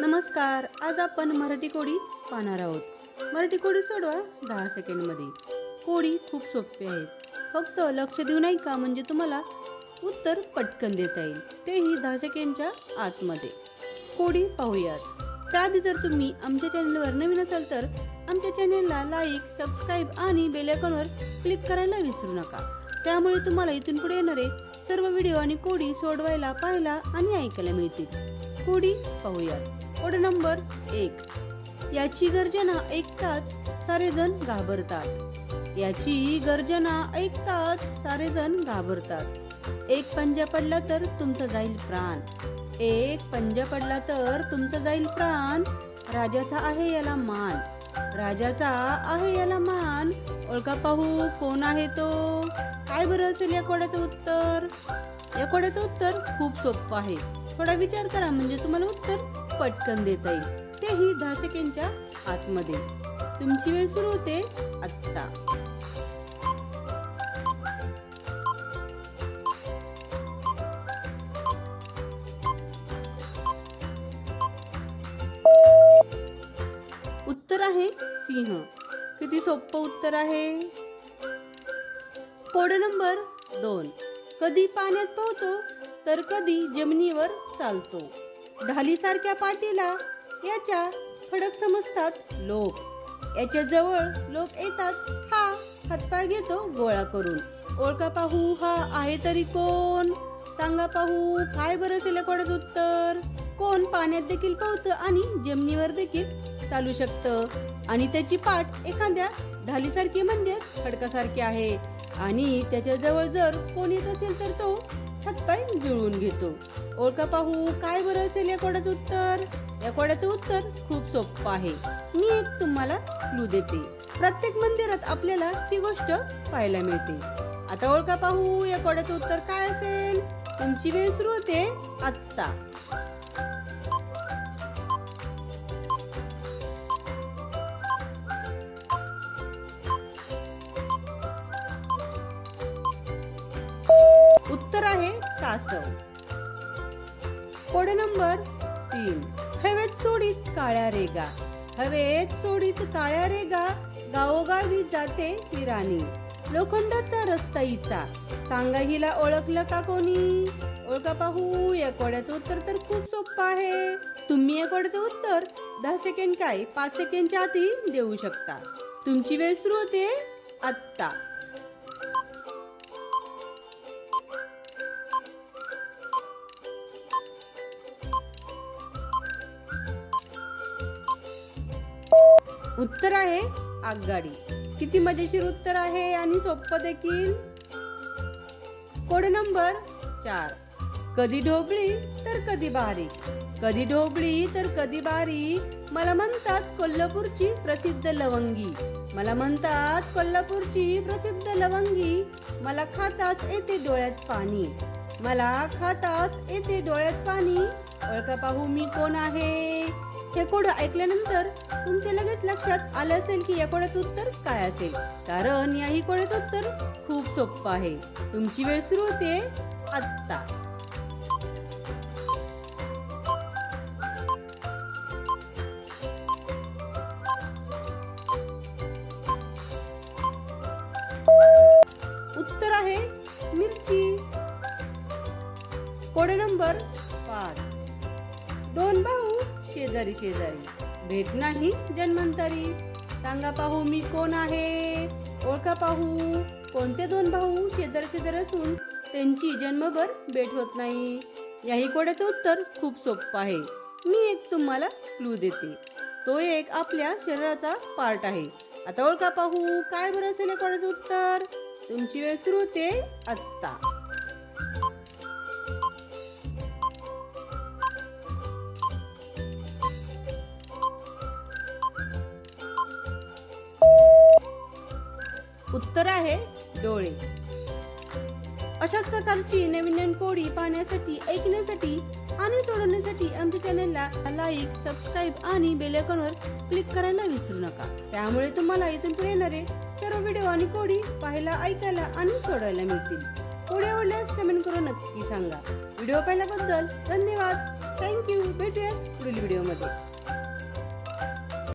नमस्कार. आज आपण मराठी कोडी पाहणार आहोत. मराठी कोडी सोडवा 10 सेकंडमध्ये. कोडी खूप सोपी आहे. फक्त लक्ष देऊन ऐका म्हणजे तुम्हाला उत्तर पटकन देता येईल, तेही 10 सेकंडच्या आतमध्ये. कोडी पाहूयात. त्याआधी जर तुम्ही आमच्या चॅनलवर नवीन असाल तर आमच्या चॅनलला लाईक, सबस्क्राईब आणि बेल आयकॉनवर क्लिक करायला विसरू नका. त्यामुळे तुम्हाला इथून पुढे येणारे सर्व व्हिडिओ आणि कोडी सोडवायला, पाहायला आणि ऐकायला मिळतील. कोडी पाहूयात. Code number 1. याची गर्जना ऐकताच सारेजण घाबरतात. याची गर्जना ऐकताच सारेजण घाबरतात. एक पंजा पडला तर तुमचा जाईल प्राण. एक पंजा पडला तर तुमचा जाईल प्राण. राजाचा आहे याला मान. राजाचा आहे याला मान. ओळखा पाहू कोण आहे तो. काय बरं असेल या कोड्याचं उत्तर? या कोड्याचं उत्तर खूप सोपं आहे. थोडा विचार करा म्हणजे तुम्हाला उत्तर पटकन देता येईल, तेही 10 सेकंडच्या आतमध्ये. तुमची वेळ सुरू होते आत्ता. उत्तर आहे सिंह. किती सोपं उत्तर आहे. Code number 2. कधी पाण्यात पोहतो तर कधी जमिनीवर चालतो. ढालीसारख्या पाठीला याच्या खडक समजतात लोक. याच्या जवळ लोक येतात, हा हातपाय घेतो गोळा करून. ओळखा पाहू हा आहे तरी कोण? सांगा पाहू काय बरं असेल या कोड्याचं उत्तर? कोण पाण्यात देखील पोहतं आणि जमिनीवर देखील चालू शकतं आणि त्याची पाठ एखाद्या ढालीसारखी म्हणजे खडकासारखी आहे आणि त्याच्या जवळ जर कोण येत असेल तर तो हातपाय जुळवून घेतो. ओळखा पाहू काय बरं असेल या कोड्याचं उत्तर? या कोड्याचं उत्तर खूप सोपं आहे. मी एक तुम्हाला क्लू देते. प्रत्येक मंदिरात आपल्याला ही गोष्ट पाहायला मिळते. आता ओळखा पाहू या कोड्याचं उत्तर काय असेल? तुमची वेळ सुरू होते आत्ता. उत्तर आहे कासव. Code number 3. हवेत सोडीत काळ्या रेगा. हवेत सोडीत काळ्या रेगा. गावोगावी जाते ती राणी. लोखंडाचा रस्ता हिचा. सांगा हिला ओळखलं का कोणी? ओळखा पाहू या कोड्याचं उत्तर तर खूप सोपं आहे. तुम्ही या कोड्याचं उत्तर 10 सेकंड काय 5 सेकंडच्या आतही देऊ शकता. तुमची वेळ सुरू होते आत्ता. उत्तर आहे आगगाडी. किती मजेशीर उत्तर आहे आणि सोपं देखील. Code number 4. कधी ढोबळी तर कधी बारीक. कधी ढोबळी तर कधी बारीक. मला म्हणतात कोल्हापूरची प्रसिद्ध लवंगी. मला म्हणतात कोल्हापूरची प्रसिद्ध लवंगी. मला खाताच येते डोळ्यात पाणी. मला खाताच येते डोळ्यात पाणी. ओळखा पाहू मी कोण आहे? हे कोड ऐकल्यानंतर तुमच्या लगेच लक्षात आलं असेल की या कोड्याचं उत्तर काय असेल, कारण याही कोड्याचं उत्तर खूप सोपं आहे. तुमची वेळ सुरू होते आत्ता. उत्तर आहे मिरची. Code number 5. 2 भाऊ शेजारी शेजारी. भेट नाही जन्मांतरी. सांगा पाहू मी कोण आहे? ओळखा पाहू कोणते 2 भाऊ शेजारी शेजारी असून त्यांची जन्मभर भेट होत नाही. याही कोड्याचं उत्तर खूप सोपं आहे. मी एक तुम्हाला क्लू देते. तो एक आपल्या शरीराचा पार्ट आहे. आता ओळखा पाहू काय बरं असेल या कोड्याचं उत्तर? तुमची वेळ सुरू होते आत्ता. उत्तर आहे डोळे. अशाच प्रकारची नवीन नवीन कोडी पाहण्यासाठी, ऐकण्यासाठी आणि सोडवण्यासाठी आमच्या चॅनलला लाईक, सबस्क्राईब आणि बेल आयकॉनवर क्लिक करायला विसरू नका. त्यामुळे तुम्हाला इथून पुढे येणारे सर्व व्हिडिओ आणि कोडी पाहायला, ऐकायला आणि सोडवायला मिळतील. कोडी आवडल्यास कमेंट करून नक्की सांगा. व्हिडिओ पाहिल्याबद्दल धन्यवाद. थँक्यू. भेटूयात पुढील व्हिडिओमध्ये.